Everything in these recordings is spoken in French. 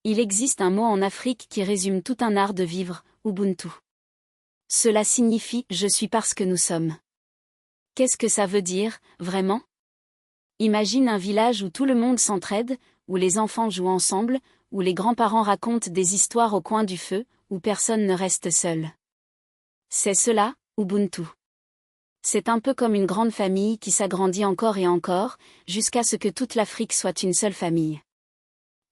Il existe un mot en Afrique qui résume tout un art de vivre, Ubuntu. Cela signifie « je suis parce que nous sommes ». Qu'est-ce que ça veut dire, vraiment? Imagine un village où tout le monde s'entraide, où les enfants jouent ensemble, où les grands-parents racontent des histoires au coin du feu, où personne ne reste seul. C'est cela, Ubuntu. C'est un peu comme une grande famille qui s'agrandit encore et encore, jusqu'à ce que toute l'Afrique soit une seule famille.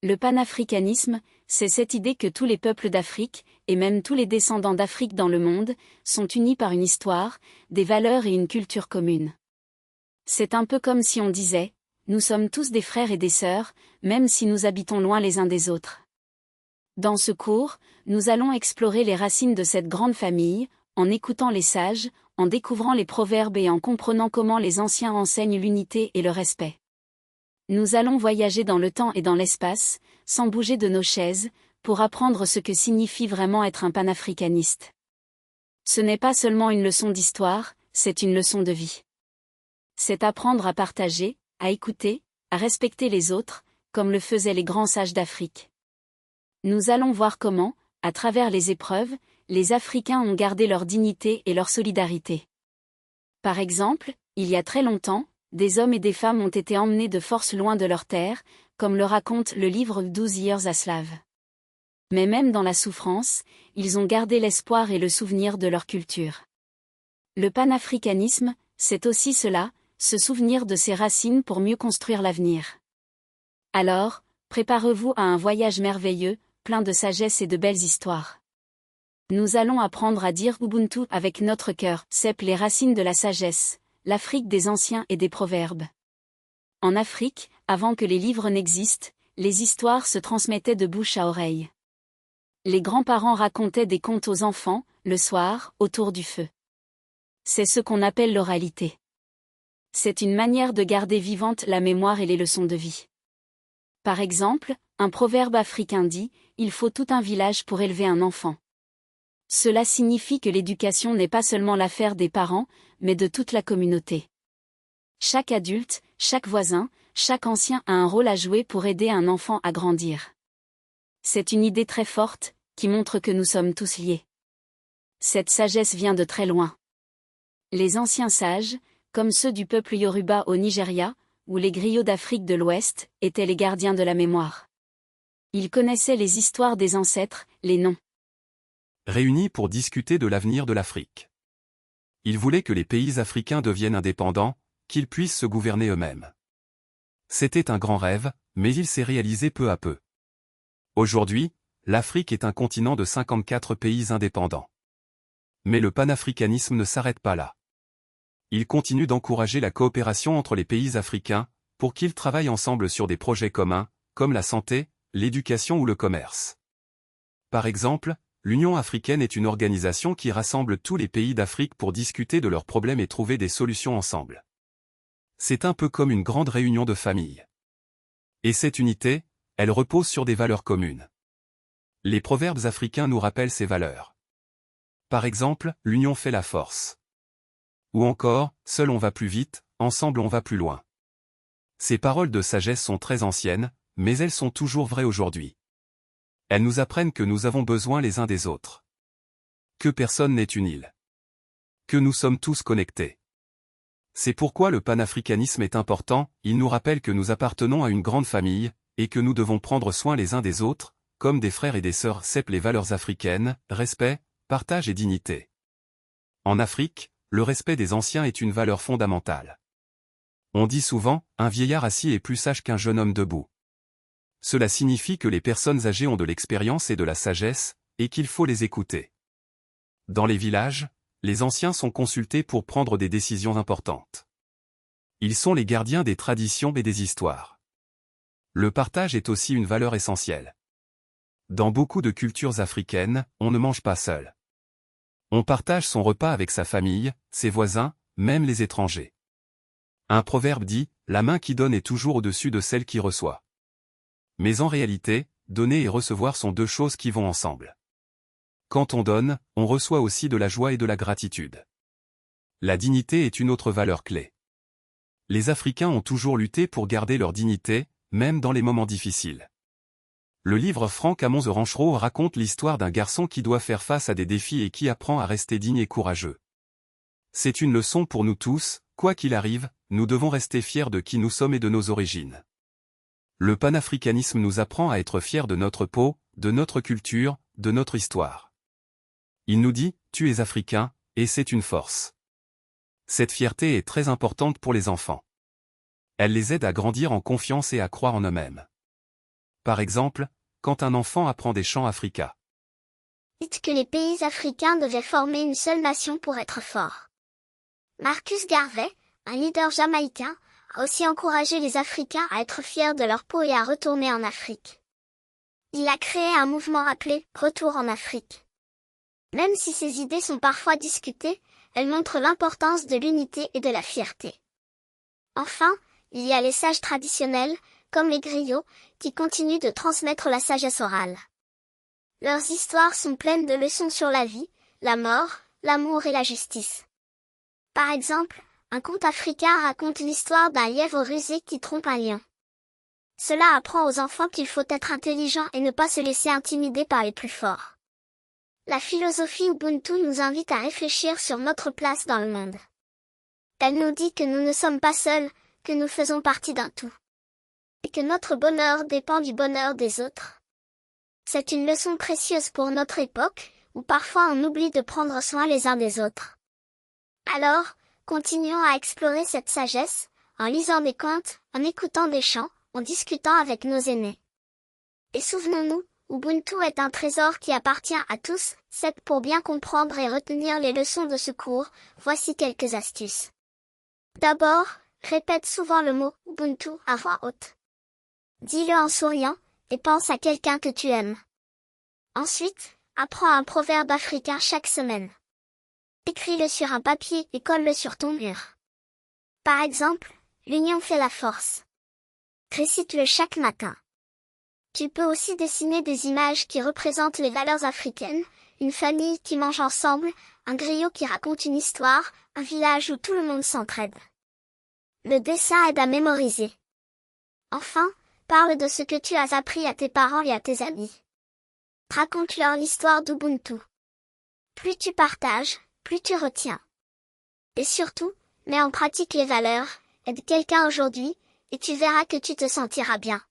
Le panafricanisme, c'est cette idée que tous les peuples d'Afrique, et même tous les descendants d'Afrique dans le monde, sont unis par une histoire, des valeurs et une culture commune. C'est un peu comme si on disait, nous sommes tous des frères et des sœurs, même si nous habitons loin les uns des autres. Dans ce cours, nous allons explorer les racines de cette grande famille, en écoutant les sages, en découvrant les proverbes et en comprenant comment les anciens enseignent l'unité et le respect. Nous allons voyager dans le temps et dans l'espace, sans bouger de nos chaises, pour apprendre ce que signifie vraiment être un panafricaniste. Ce n'est pas seulement une leçon d'histoire, c'est une leçon de vie. C'est apprendre à partager, à écouter, à respecter les autres, comme le faisaient les grands sages d'Afrique. Nous allons voir comment, à travers les épreuves, les Africains ont gardé leur dignité et leur solidarité. Par exemple, il y a très longtemps, des hommes et des femmes ont été emmenés de force loin de leur terre, comme le raconte le livre 12 Years a Slave. Mais même dans la souffrance, ils ont gardé l'espoir et le souvenir de leur culture. Le panafricanisme, c'est aussi cela, se souvenir de ses racines pour mieux construire l'avenir. Alors, préparez-vous à un voyage merveilleux, plein de sagesse et de belles histoires. Nous allons apprendre à dire Ubuntu avec notre cœur, cèpe les racines de la sagesse, l'Afrique des anciens et des proverbes. En Afrique, avant que les livres n'existent, les histoires se transmettaient de bouche à oreille. Les grands-parents racontaient des contes aux enfants, le soir, autour du feu. C'est ce qu'on appelle l'oralité. C'est une manière de garder vivante la mémoire et les leçons de vie. Par exemple, un proverbe africain dit « Il faut tout un village pour élever un enfant ». Cela signifie que l'éducation n'est pas seulement l'affaire des parents, mais de toute la communauté. Chaque adulte, chaque voisin, chaque ancien a un rôle à jouer pour aider un enfant à grandir. C'est une idée très forte, qui montre que nous sommes tous liés. Cette sagesse vient de très loin. Les anciens sages, comme ceux du peuple Yoruba au Nigeria, ou les griots d'Afrique de l'Ouest, étaient les gardiens de la mémoire. Ils connaissaient les histoires des ancêtres, les noms. Réunis pour discuter de l'avenir de l'Afrique. Ils voulaient que les pays africains deviennent indépendants, qu'ils puissent se gouverner eux-mêmes. C'était un grand rêve, mais il s'est réalisé peu à peu. Aujourd'hui, l'Afrique est un continent de 54 pays indépendants. Mais le panafricanisme ne s'arrête pas là. Il continue d'encourager la coopération entre les pays africains, pour qu'ils travaillent ensemble sur des projets communs, comme la santé, l'éducation ou le commerce. Par exemple, l'Union africaine est une organisation qui rassemble tous les pays d'Afrique pour discuter de leurs problèmes et trouver des solutions ensemble. C'est un peu comme une grande réunion de famille. Et cette unité, elle repose sur des valeurs communes. Les proverbes africains nous rappellent ces valeurs. Par exemple, l'union fait la force. Ou encore, seul on va plus vite, ensemble on va plus loin. Ces paroles de sagesse sont très anciennes, mais elles sont toujours vraies aujourd'hui. Elles nous apprennent que nous avons besoin les uns des autres. Que personne n'est une île. Que nous sommes tous connectés. C'est pourquoi le panafricanisme est important, il nous rappelle que nous appartenons à une grande famille, et que nous devons prendre soin les uns des autres, comme des frères et des sœurs cèpent les valeurs africaines, respect, partage et dignité. En Afrique, le respect des anciens est une valeur fondamentale. On dit souvent, un vieillard assis est plus sage qu'un jeune homme debout. Cela signifie que les personnes âgées ont de l'expérience et de la sagesse, et qu'il faut les écouter. Dans les villages, les anciens sont consultés pour prendre des décisions importantes. Ils sont les gardiens des traditions et des histoires. Le partage est aussi une valeur essentielle. Dans beaucoup de cultures africaines, on ne mange pas seul. On partage son repas avec sa famille, ses voisins, même les étrangers. Un proverbe dit, la main qui donne est toujours au-dessus de celle qui reçoit. Mais en réalité, donner et recevoir sont deux choses qui vont ensemble. Quand on donne, on reçoit aussi de la joie et de la gratitude. La dignité est une autre valeur clé. Les Africains ont toujours lutté pour garder leur dignité, même dans les moments difficiles. Le livre Franck Amon Ranchereau raconte l'histoire d'un garçon qui doit faire face à des défis et qui apprend à rester digne et courageux. C'est une leçon pour nous tous, quoi qu'il arrive, nous devons rester fiers de qui nous sommes et de nos origines. Le panafricanisme nous apprend à être fiers de notre peau, de notre culture, de notre histoire. Il nous dit, tu es africain, et c'est une force. Cette fierté est très importante pour les enfants. Elle les aide à grandir en confiance et à croire en eux-mêmes. Par exemple, quand un enfant apprend des chants africains. Dites que les pays africains devaient former une seule nation pour être forts. Marcus Garvey, un leader jamaïcain, a aussi encouragé les Africains à être fiers de leur peau et à retourner en Afrique. Il a créé un mouvement appelé « Retour en Afrique ». Même si ces idées sont parfois discutées, elles montrent l'importance de l'unité et de la fierté. Enfin, il y a les sages traditionnels, comme les griots, qui continuent de transmettre la sagesse orale. Leurs histoires sont pleines de leçons sur la vie, la mort, l'amour et la justice. Par exemple, un conte africain raconte l'histoire d'un lièvre rusé qui trompe un lion. Cela apprend aux enfants qu'il faut être intelligent et ne pas se laisser intimider par les plus forts. La philosophie Ubuntu nous invite à réfléchir sur notre place dans le monde. Elle nous dit que nous ne sommes pas seuls, que nous faisons partie d'un tout. Et que notre bonheur dépend du bonheur des autres. C'est une leçon précieuse pour notre époque, où parfois on oublie de prendre soin les uns des autres. Alors, continuons à explorer cette sagesse, en lisant des contes, en écoutant des chants, en discutant avec nos aînés. Et souvenons-nous, Ubuntu est un trésor qui appartient à tous, c'est pour bien comprendre et retenir les leçons de ce cours, voici quelques astuces. D'abord, répète souvent le mot Ubuntu à voix haute. Dis-le en souriant, et pense à quelqu'un que tu aimes. Ensuite, apprends un proverbe africain chaque semaine. Écris-le sur un papier et colle-le sur ton mur. Par exemple, l'union fait la force. Récite-le chaque matin. Tu peux aussi dessiner des images qui représentent les valeurs africaines, une famille qui mange ensemble, un griot qui raconte une histoire, un village où tout le monde s'entraide. Le dessin aide à mémoriser. Enfin, parle de ce que tu as appris à tes parents et à tes amis. Raconte-leur l'histoire d'Ubuntu. Plus tu partages, plus tu retiens. Et surtout, mets en pratique les valeurs, aide quelqu'un aujourd'hui, et tu verras que tu te sentiras bien.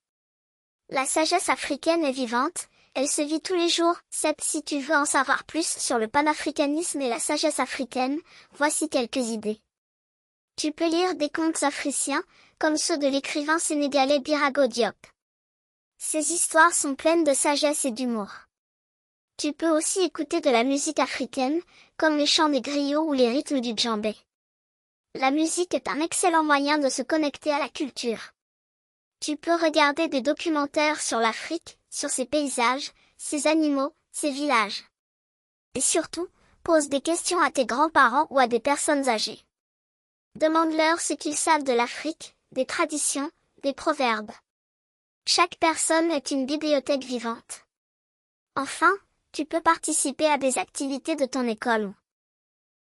La sagesse africaine est vivante, elle se vit tous les jours. Si tu veux en savoir plus sur le panafricanisme et la sagesse africaine, voici quelques idées. Tu peux lire des contes africains, comme ceux de l'écrivain sénégalais Birago Diop. Ces histoires sont pleines de sagesse et d'humour. Tu peux aussi écouter de la musique africaine, comme les chants des griots ou les rythmes du djembé. La musique est un excellent moyen de se connecter à la culture. Tu peux regarder des documentaires sur l'Afrique, sur ses paysages, ses animaux, ses villages. Et surtout, pose des questions à tes grands-parents ou à des personnes âgées. Demande-leur ce qu'ils savent de l'Afrique, des traditions, des proverbes. Chaque personne est une bibliothèque vivante. Enfin, tu peux participer à des activités de ton école ou